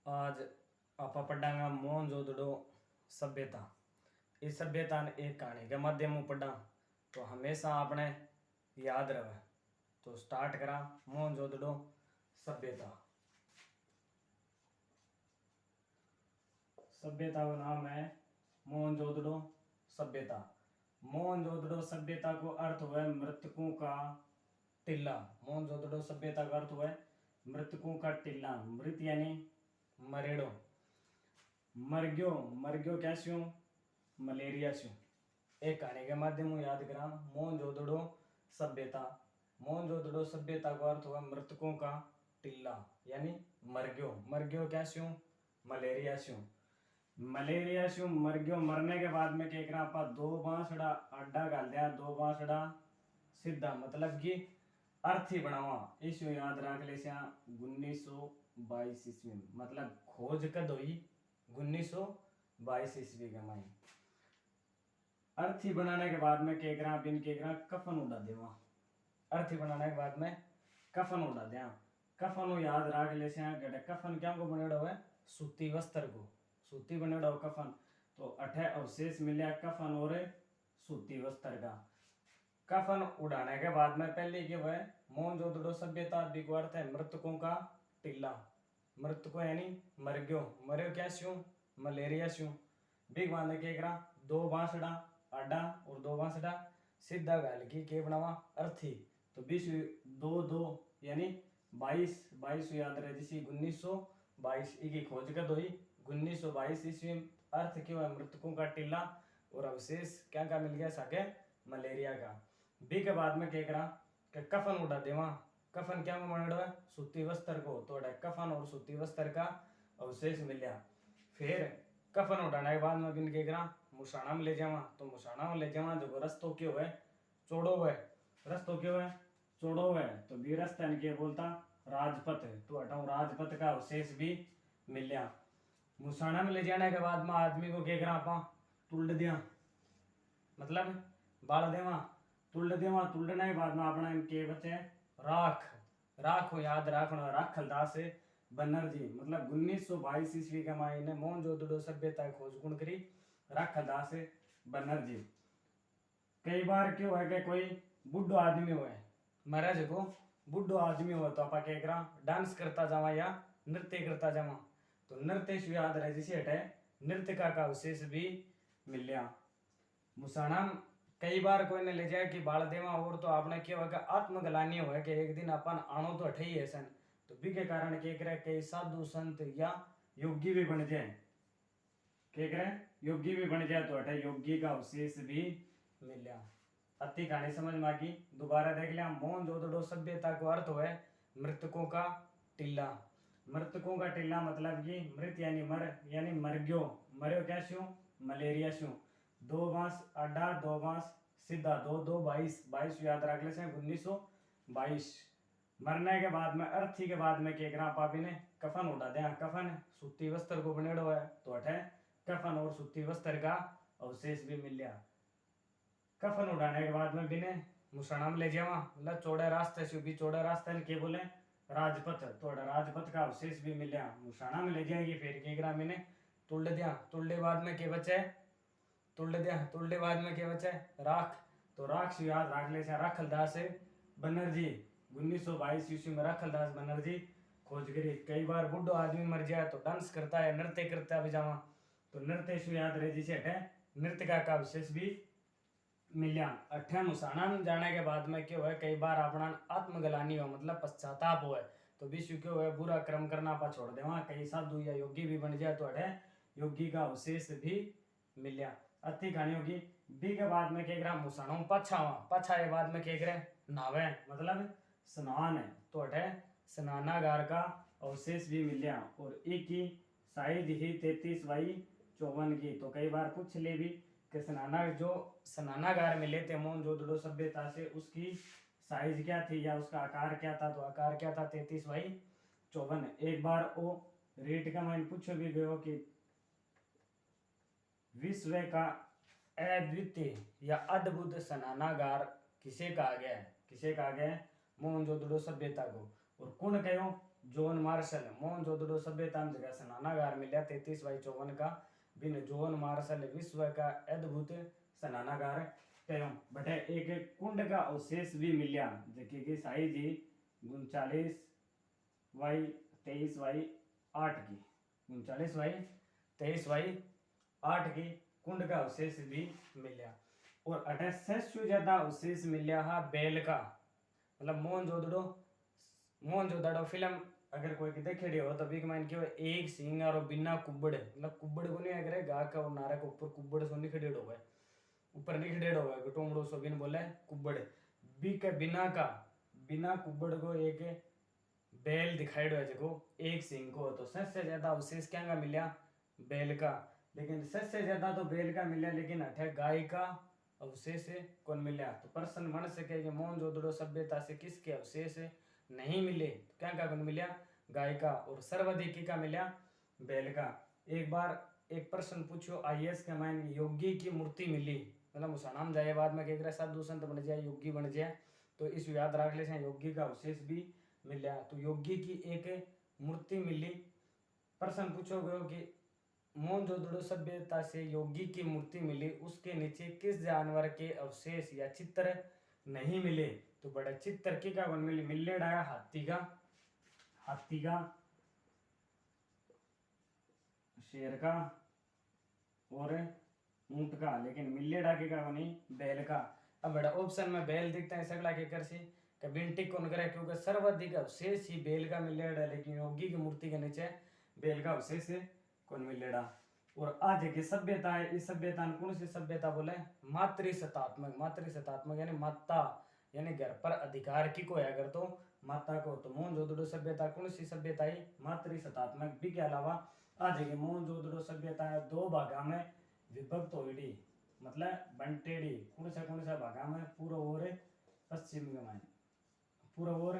आज आपा पढ़ांगा मोहनजोदड़ो सभ्यता। इस सभ्यता ने एक कहानी के माध्यम में पढ़ा तो हमेशा आपने याद रहे। तो स्टार्ट करा मोहनजोदड़ो सभ्यता। सभ्यता का नाम है मोहनजोदड़ो सभ्यता। मोहनजोदड़ो सभ्यता को अर्थ हुआ मृतकों का टिल्ला। मोहनजोदड़ो सभ्यता का अर्थ हुआ मृतकों का टिल्ला। मृत यानी मरेड़ो, मर गयो क्या स्यू मलेरिया स्यू। एक कहानी के माध्यम में याद करा मोहनजोदड़ो सभ्यता। मोहनजोदड़ो सभ्यता का अर्थ हुआ मृतकों का टिल्ला यानी मर गयो क्या स्यू मलेरिया स्यू। मलेरिया स्यू मर गयो। मरने के बाद में क्या करा आपा दो बांसड़ा आडा गाल दिया, दो बांसड़ा सीधा, मतलब कि अर्थी बनावा। इसको याद रख ले 1922 ईस्वी में, मतलब खोज कद हुई 1922 ईस्वी के माई। अर्थी बनाने के बाद में क्या करा बिन के करा कफन उड़ा देवा। अर्थी बनाने के बाद में कफन उड़ा दिया। कफन याद रख ले कफन क्या को बनेड़ो है सूती वस्त्र को, सूती बनेड़ो कफन। तो अठे अवशेष मिले कफन और सूती वस्त्र का। कफन उड़ाने के बाद में पहले क्या हुआ मोहनजोदड़ो सभ्यता बिको अर्थ है मृतकों का टिल्ला। मृतकों यानी मर गयो क्या स्यू मलेरिया स्यू। बिग बांधे के करा दो बांसड़ा आडा और दो बांसड़ा सीधा गाल की के बनावा अर्थी। तो 20 दो दो यानी 22 याद रहे जिसी 1922 की खोज कद हुई 1922 ईस्वी। अर्थ क्यों है मृतकों का टिल्ला और अवशेष क्या का मिल गया साके मलेरिया का। बी के बाद में क्या करा कि कफन उड़ा देवा। कफन क्या में बनेड़ो है सूती वस्त्र को। तो कफन और सूती वस्त्र का अवशेष मिला। फिर कफन उड़ाने के बाद में बिन क्या करा मुसाना में ले जावा। तो मुसाना में ले जावा जो रस्तो क्यों है चौड़ो है, रस्तो क्यों है चौड़ो है। तो बी रास्ता ने क्या बोलता राजपथ है। तो हटाऊ राजपथ का अवशेष भी मिला। मुसाना में ले जाने के बाद में आदमी को क्या करा आपा तुल्ड दिया, मतलब बाल देवा तुल्ड देवा। तुल्डने के बाद में अपना इनके बचे राख। राख को याद रखना राखलदास बनर्जी, मतलब 1922 ईस्वी के महीने मोहनजोदड़ो सभ्यता खोज गुण करी राखलदास बनर्जी। कई बार क्यों है कि कोई बुढ़ो आदमी हो महाराज को बुढ़ो आदमी हो तो आप क्या करा डांस करता जावा या नृत्य करता जावा। तो नृत्य से याद रहे जिसे हटे नृत्य का अवशेष भी मिलिया। मुसाना कई बार कोई ने ले जाए कि बाल देवा और तो आपने क्या होगा आत्मग्लानी हो कि एक दिन अपन आनो तो हटे ही है सन। तो बी के कारण क्या करे कई साधु संत या योगी भी बन जाए, क्या करे योगी भी बन जाए। तो हटे योगी का अवशेष भी मिला। अति कहानी समझ में आ गई। दोबारा देख लिया मोहनजोदड़ो सभ्यता को अर्थ है मृतकों का टिल्ला। मृतकों का टिल्ला मतलब कि मृत यानी मर गयो क्या स्यू मलेरिया स्यू। दो बांस आडा दो बांस सीधा दो दो 22 याद रख ले 1922। मरने के बाद में अर्थी के बाद में क्या करा पापी ने कफन उड़ा दिया। कफन सूती वस्त्र को बनेड़ो है तो अठे कफन और सूती वस्त्र का अवशेष भी मिल गया। कफन उड़ाने के बाद में बिने मुसाना में ले जावा, मतलब चौड़े रास्ते से भी चौड़े रास्ते ने के बोले राजपथ। तो राजपथ का अवशेष भी मिल गया। मुसाना में ले जाएगी फिर के ग्राम ने तुल्ड दिया। तुल्डे बाद में के बचे तुल्ड दिया। तुल्डे बाद में के बचे राख। तो राख से याद रख ले राखलदास बनर्जी 1922 ईस्वी में राखलदास बनर्जी खोज करी। कई बार बुढ़ो आदमी मर जाए तो डांस करता है नृत्य करता है जावा। तो नृत्य से याद रहे जिसे हटे नृत्य का अवशेष भी मिलिया। अठे मुसाना में जाने के बाद में क्या हुआ कई बार अपना आत्मग्लानी हो मतलब पश्चाताप हो तो विश्व क्यों है बुरा कर्म करना पा छोड़ देवा। कई साधु या योगी भी बन जाए तो अठे योगी का अवशेष भी मिलिया। अति कहानी होगी। बी के बाद में क्या करा मुसाना पाछा के बाद में क्या करे नहावे मतलब स्नान है। तो अठे स्नानागार का अवशेष भी मिलिया और एक की साइज ही 33x54 की। तो कई बार पूछ ले भी कि स्नानागार मिले थे मोहनजोदड़ो सभ्यता से उसकी साइज क्या थी या उसका आकार क्या था। तो आकार क्या था 33x54। एक बार वो रेट का मैंने पूछो भी गयो कि विश्व का अद्वितीय या अद्भुत स्नानागार किसे कहा गया है, किसे कहा गया है मोहनजोदड़ो सभ्यता को। और कौन कहो जॉन मार्शल मोहनजोदड़ो सभ्यता में जगह स्नानागार मिला 33/54 का बिन जॉन मार्शल विश्व का अद्भुत स्नानागार कयो बटे एक कुंड का अवशेष भी मिला जबकि की साइज ही 39/23/8 की 39/23/8 की कुंड का अवशेष भी मिला और 68 से ज्यादा अवशेष मिला है बैल का मतलब मोहनजोदड़ो फिल्म अगर कोई की देखेड़ी हो तो बीक मान के एक सिंह और बिना कुब्बड़ मतलब कुब्बड़ को नहीं अगर गा का और नारा के ऊपर कुब्बड़ सो नहीं खड़ेड़ो है ऊपर नहीं खड़ेड़ो है टोमड़ो सो बिन बोले कुब्बड़ बी के बिना कुब्बड़ को एक बैल दिखाई है जको एक सिंह को तो सबसे ज्यादा अवशेष क्या का मिला बैल का लेकिन सबसे ज्यादा तो बैल का मिला लेकिन अठे गाय का अवशेष कौन मिला तो प्रश्न बन सके कि मोहनजोदड़ो सभ्यता से किसके अवशेष नहीं मिले तो क्या कौन मिला गाय का और सर्वाधिक का मिला बैल का। एक बार एक प्रश्न पूछो आईएएस के मान योगी की मूर्ति मिली मतलब मुसलमान जाए बाद में कह साधु संत बन जाए योगी बन जाए तो इस याद रख ले योगी का अवशेष भी मिला तो योगी की एक मूर्ति मिली। प्रश्न पूछो गयो कि मोहनजोदड़ो सभ्यता से योगी की मूर्ति मिली उसके नीचे किस जानवर के अवशेष या चित्र नहीं मिले तो बड़ा चित्र की का वन मिली मिले डाया हाथी का शेर का और ऊंट का लेकिन मिले डाके का बनी बैल का। अब बड़ा ऑप्शन में बैल दिखता है सगला के कर सी बिंटिक कौन करे क्योंकि सर्वाधिक अवशेष ही बैल का मिलेड़ा लेकिन योगी की मूर्ति के नीचे बैल का अवशेष कौन मिलेड़ा। और आज की सभ्यता है इस सभ्यता कौन सी सभ्यता बोले मातृसत्तात्मक यानी माता यानी घर पर अधिकार की को है अगर तो माता को तो मोहनजोदड़ो सभ्यता कौन सी सभ्यता है मातृसत्तात्मक भी के अलावा आज की मोहनजोदड़ो सभ्यता है दो भागा में विभक्त होगी मतलब बंटेड़ी कौन सा भागा में पूर्व और पश्चिम के मायने पूर्व और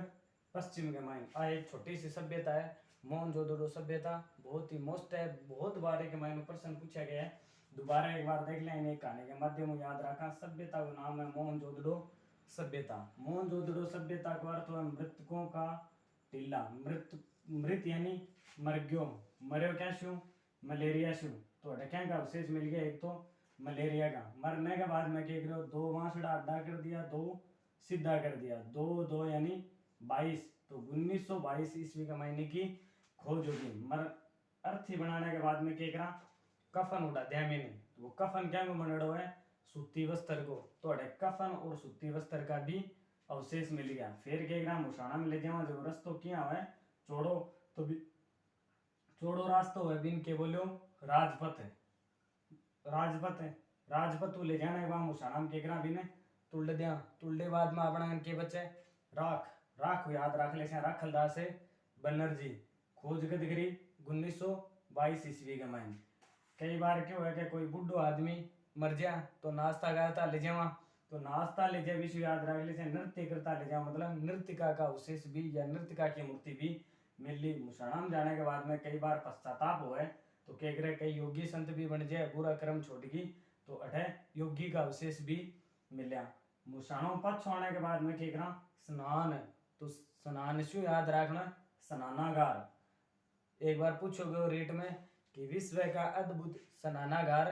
पश्चिम के मायने आ एक छोटी सी सभ्यता है मोहनजोदड़ो सभ्यता बहुत ही मस्त है बहुत बार के मायने प्रश्न पूछा गया है दोबारा एक बार देख लें एक कहानी के माध्यम में याद रखा सभ्यता का नाम है मोहनजोदड़ो सभ्यता। मोहनजोदड़ो सभ्यता का अर्थ है मृतकों का टीला मृत यानी मर गयो मरो क्या शू मलेरिया शू तो क्या का अवशेष मिल गया एक तो मलेरिया का मरने के बाद में क्या करो दो वांसड़ा अड्डा कर दिया दो सीधा कर दिया दो यानी 22 तो 1922 ईस्वी का महीने की खोज होगी मर अर्थी बनाने के बाद में क्या करा कफन उड़ा दिया मैंने तो वो कफन क्या बनेड़ो है सूती वस्त्र को तो कफन और सूती वस्त्र का भी अवशेष मिल गया फिर क्या करा मुसाना में ले जावा जो रस्तो क्या है चौड़ो तो भी चौड़ो रास्तो है बिन के बोलो राजपथ ले जाना है वहां मुसाना में क्या बिन तुल्ड दिया तुल्डे बाद में अपना के बच्चे राख याद रख ले राखलदास बनर्जी खोज गद करी 1922 ईस्वी के मायने। कई बार क्यों है कि कोई बुढ़ो आदमी मर जा तो नाश्ता करता ले जावा तो नाश्ता ले जा विश्व याद रख ले नृत्य करता ले जावा मतलब नृत्यिका का अवशेष भी या नृत्यिका की मूर्ति भी मिली। मुसलमान जाने के बाद में कई बार पश्चाताप हो तो कह रहे कई योगी संत भी बन जाए बुरा कर्म छोड़गी तो अठे योगी का अवशेष भी मिला। मुसाणों पक्ष होने के बाद में क्या स्नान तो स्नान शू याद रखना स्नानागार। एक बार पूछोगे रेट में कि विश्व का अद्भुत स्नानागार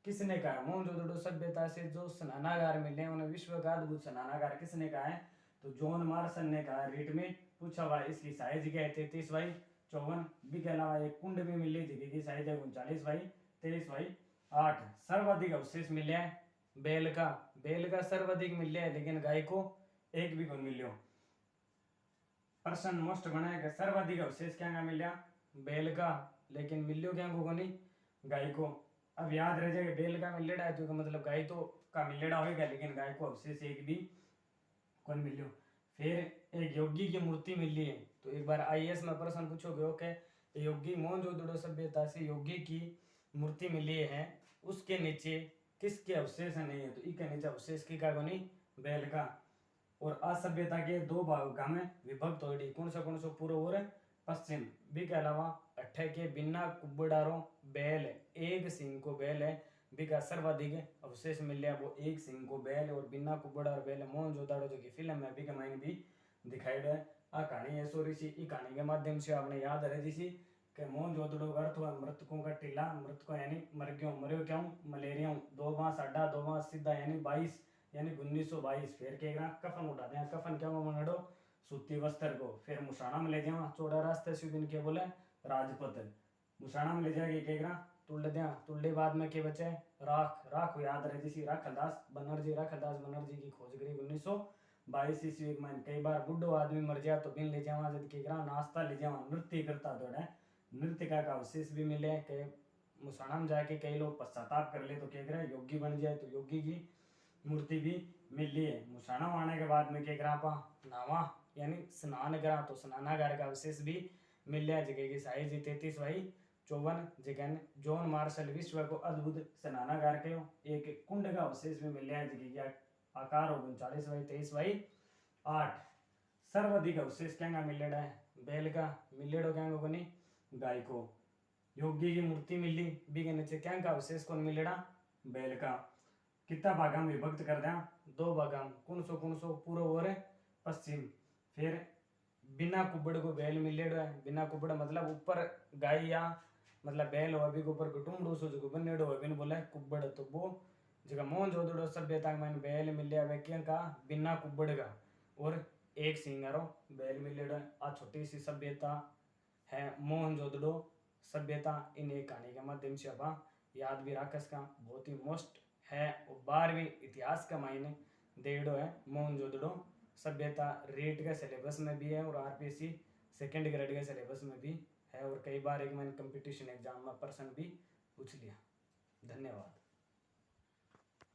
किसने कहा मोहनजोदड़ो सभ्यता से जो स्नानागार मिले उन्हें विश्व का अद्भुत स्नानागार किसने कहा है तो जॉन मार्शल ने कहा रेट में पूछा हुआ इसकी साइज क्या है 33/54 भी के अलावा एक कुंड भी मिली जगह की साइज है 39/23/8। सर्वाधिक अवशेष मिले हैं बैल का सर्वाधिक मिले है लेकिन गाय को एक भी कौन मिलो। प्रश्न मोस्ट बना है सर्वाधिक अवशेष क्या मिला बैल का लेकिन मिलो क्या को नहीं गाय को। अब याद रह जाएगा बैल का मिलेड़ा है तो मतलब गाय तो का मिलेड़ा होगा लेकिन गाय को अवशेष एक भी कौन मिलो। फिर एक योगी की मूर्ति मिली है तो एक बार आईएएस में प्रश्न पूछोगे ओके योगी मोहनजोदड़ो सभ्यता से योगी की मूर्ति मिली है उसके नीचे किसके अवशेष नहीं है तो इसके नीचे अवशेष की का बनी बैल का। और असभ्यता के दो भागों में विभक्त हो गई कौन सा पूर्व और पश्चिम भी के अलावा अट्ठे के बिना कुब्बड़ारों बैल एक सिंह को बैल है भी का सर्वाधिक अवशेष मिले वो एक सिंह को बैल और बिना कुब्बड़ा और बैल मोहनजोदड़ो जो की फिल्म है भी के मायने भी दिखाई दे आ कहानी है सोरी सी। ई कहानी के माध्यम से आपने याद रही सी कि मोहनजोदड़ो का अर्थ हुआ मृतकों का टीला। मृतकों यानी मर गयो, मरियो क्यों, मलेरिया। 2 बांस अड्डा 2 बांस सीधा यानी 22 यानी 1922। फिर के कफन उठा दें। कफन क्या मनड़ो, सूती वस्त्र को। फिर मुसाणा में ले जावा, चौड़ा रास्ते से दिन के बोले राजपथ। मुसाणा में ले जाके के तुल दिया। तुलने बाद में के बचे राख। राख को याद रहे जिसी राखलदास बनर्जी। राखलदास बनर्जी की खोज करी 1922 ईस्वी में। कई बार बुढ़ो आदमी मर जाए तो बिन ले जावा जब के नाश्ता ले जावा, नृत्य करता दौड़े। नृत्य का अवशेष भी मिले के मुसाणा में जाके कई लोग पश्चाताप कर ले तो कह योगी बन जाए, तो योगी की मूर्ति भी मिली है। मुसाणा आने के बाद में के नावा यानी स्नान करा तो स्नानागार का अवशेष भी मिल गया। जगह की साइज 33x54 जगह जॉन मार्शल विश्व को अद्भुत स्नानागार के एक कुंड का अवशेष भी मिल गया। जगह की आकार हो 39x23x8। सर्वाधिक अवशेष क्या मिलेड़ा है, बैल का मिलेड़ो क्या को नहीं, गाय को। योगी की मूर्ति मिली भी के नीचे क्या का अवशेष कौन मिलेड़ा, बैल का। कितना भागा में विभक्त कर दिया, 2 भागा में। कौन सो पूर्व और पश्चिम। फिर बिना कुबड़ को बैल मिलेड़ो है। बिना कुबड़ मतलब ऊपर गाय या मतलब बैल हो अभी के ऊपर कुटुंबड़ो सो जो बनेड़ो हो बिन बोले कुबड़। तो वो जगह मोहनजोदड़ो सभ्यता में बैल मिले वे का बिना कुबड़ का और एक सिंगारो बैल मिलेड़ो है। आ छोटी सी सभ्यता है मोहनजोदड़ो सभ्यता। इन एक कहानी के माध्यम से अपन याद भी राखस का बहुत ही मोस्ट है। 12वीं इतिहास का मायने देड़ो है मोहनजोदड़ो सभ्यता। रेट के सिलेबस में भी है और आरपीएससी सेकंड ग्रेड के सिलेबस में भी है और कई बार एक मैंने कंपटीशन एग्जाम में प्रश्न भी पूछ लिया। धन्यवाद।